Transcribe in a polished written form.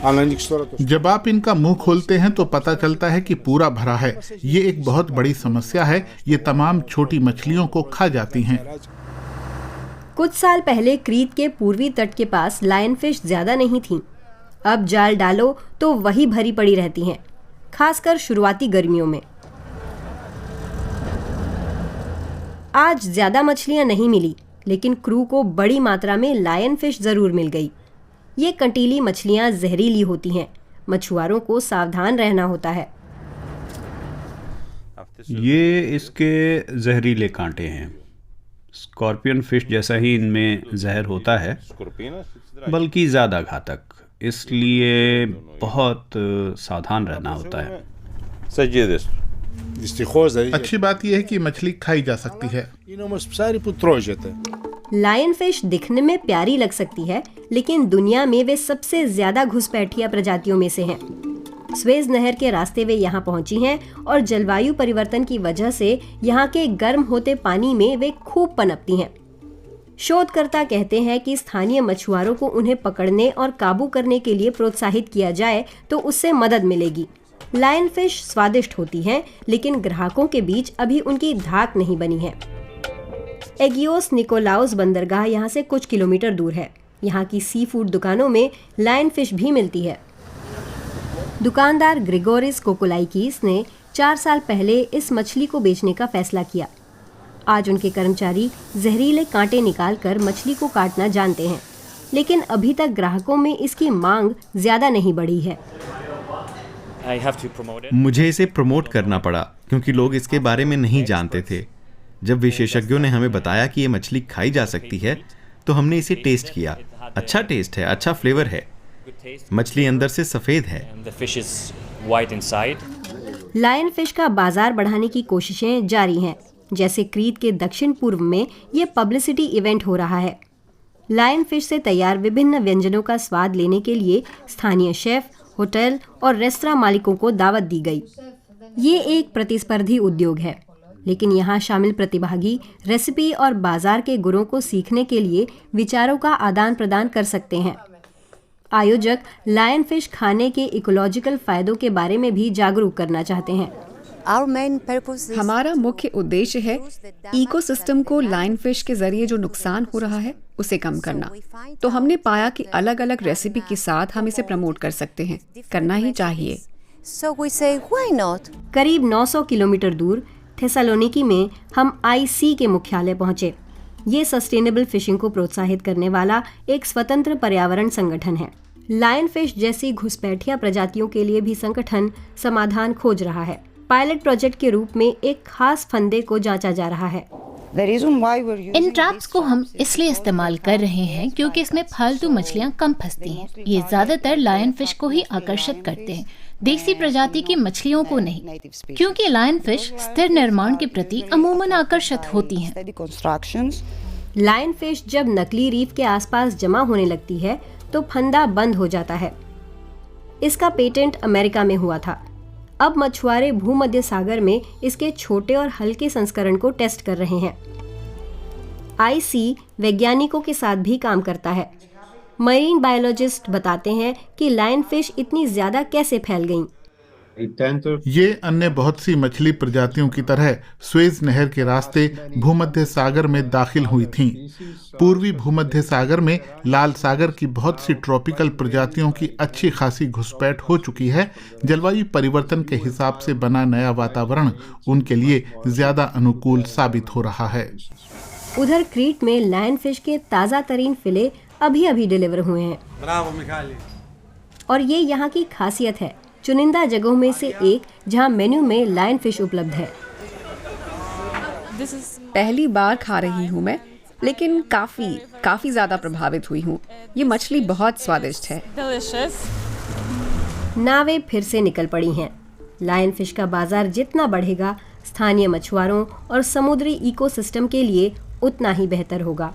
जब आप इनका मुंह खोलते हैं तो पता चलता है कि पूरा भरा है। ये एक बहुत बड़ी समस्या है। ये तमाम छोटी मछलियों को खा जाती हैं। कुछ साल पहले क्रीत के पूर्वी तट के पास लायन फिश ज्यादा नहीं थीं। अब जाल डालो तो वही भरी पड़ी रहती हैं, खासकर शुरुआती गर्मियों में। आज ज्यादा मछलियां नहीं मिली, लेकिन क्रू को बड़ी मात्रा में लायन फिश जरूर मिल गई। ये कंटीली मछलियां जहरीली होती हैं। मछुआरों को सावधान रहना होता है। ये इसके जहरीले कांटे हैं। स्कॉर्पियन फिश जैसा ही इनमें जहर होता है, बल्कि ज़्यादा घातक। इसलिए बहुत सावधान रहना होता है। अच्छी बात यह है कि मछली खाई जा सकती है। लायन फिश दिखने में प्यारी लग सकती है, लेकिन दुनिया में वे सबसे ज्यादा घुसपैठिया प्रजातियों में से हैं। स्वेज नहर के रास्ते वे यहाँ पहुंची हैं और जलवायु परिवर्तन की वजह से यहाँ के गर्म होते पानी में वे खूब पनपती हैं। शोधकर्ता कहते हैं कि स्थानीय मछुआरों को उन्हें पकड़ने और काबू करने के लिए प्रोत्साहित किया जाए तो उससे मदद मिलेगी। लायन फिश स्वादिष्ट होती हैं, लेकिन ग्राहकों के बीच अभी उनकी धाक नहीं बनी है। एगियोस निकोलाउस बंदरगाह यहाँ से कुछ किलोमीटर दूर है। यहाँ की सी फूड दुकानों में लायन फिश भी मिलती है। दुकानदार ग्रिगोरिस कोकोलाइकीस ने 4 साल पहले इस मछली को बेचने का फैसला किया। आज उनके कर्मचारी जहरीले कांटे निकालकर मछली को काटना जानते हैं, लेकिन अभी तक ग्राहकों में इसकी मांग ज्यादा नहीं बढ़ी है। मुझे इसे प्रमोट करना पड़ा क्योंकि लोग इसके बारे में नहीं जानते थे। जब विशेषज्ञों ने हमें बताया कि ये मछली खाई जा सकती है तो हमने इसे टेस्ट किया। अच्छा टेस्ट है, अच्छा फ्लेवर है। मछली अंदर से सफेद है। लायन फिश का बाजार बढ़ाने की कोशिशें जारी हैं। जैसे क्रीत के दक्षिण पूर्व में ये पब्लिसिटी इवेंट हो रहा है। लायन फिश से तैयार विभिन्न व्यंजनों का स्वाद लेने के लिए स्थानीय शेफ, होटल और रेस्तरां मालिकों को दावत दी गई। ये एक प्रतिस्पर्धी उद्योग है, लेकिन यहाँ शामिल प्रतिभागी रेसिपी और बाजार के गुरों को सीखने के लिए विचारों का आदान प्रदान कर सकते हैं। आयोजक लायन फिश खाने के इकोलॉजिकल फायदों के बारे में भी जागरूक करना चाहते हैं। हमारा मुख्य उद्देश्य है इकोसिस्टम को लायन फिश के जरिए जो नुकसान हो रहा है उसे कम करना। तो हमने पाया कि अलग अलग रेसिपी के साथ हम इसे प्रमोट कर सकते हैं। करना ही चाहिए। करीब 900 किलोमीटर दूर थेसालोनिकी में हम IC के मुख्यालय पहुंचे। ये सस्टेनेबल फिशिंग को प्रोत्साहित करने वाला एक स्वतंत्र पर्यावरण संगठन है। लायन फिश जैसी घुसपैठिया प्रजातियों के लिए भी संगठन समाधान खोज रहा है। पायलट प्रोजेक्ट के रूप में एक खास फंदे को जांचा जा रहा है। इन ट्रैप्स को हम इसलिए इस्तेमाल कर रहे हैं क्योंकि इसमें फालतू मछलियां कम फंसती हैं। ये ज्यादातर लायन फिश को ही आकर्षित करते हैं, देसी प्रजाति की मछलियों को नहीं, क्योंकि लायन फिश स्थिर निर्माण के प्रति अमूमन आकर्षित होती हैं। लायन फिश जब नकली रीफ के आसपास जमा होने लगती है तो फंदा बंद हो जाता है। इसका पेटेंट अमेरिका में हुआ था। अब मछुआरे भूमध्य सागर में इसके छोटे और हल्के संस्करण को टेस्ट कर रहे हैं। IC वैज्ञानिकों के साथ भी काम करता है। मरीन बायोलॉजिस्ट बताते हैं कि लायन फिश इतनी ज्यादा कैसे फैल गईं। ये अन्य बहुत सी मछली प्रजातियों की तरह स्वेज नहर के रास्ते भूमध्य सागर में दाखिल हुई थीं। पूर्वी भूमध्य सागर में लाल सागर की बहुत सी ट्रॉपिकल प्रजातियों की अच्छी खासी घुसपैठ हो चुकी है। जलवायु परिवर्तन के हिसाब से बना नया वातावरण उनके लिए ज्यादा अनुकूल साबित हो रहा है। उधर क्रीट में लायन फिश के ताजा तरीन फिले अभी डिलीवर हुए हैं। और ये यहाँ की खासियत है, चुनिंदा जगहों में से एक जहाँ मेन्यू में लायन फिश उपलब्ध है। पहली बार खा रही हूँ मैं, लेकिन काफी ज्यादा प्रभावित हुई हूँ। ये मछली बहुत स्वादिष्ट है। नावें फिर से निकल पड़ी हैं। लायन फिश का बाजार जितना बढ़ेगा, स्थानीय मछुआरों और समुद्री इकोसिस्टम के लिए उतना ही बेहतर होगा।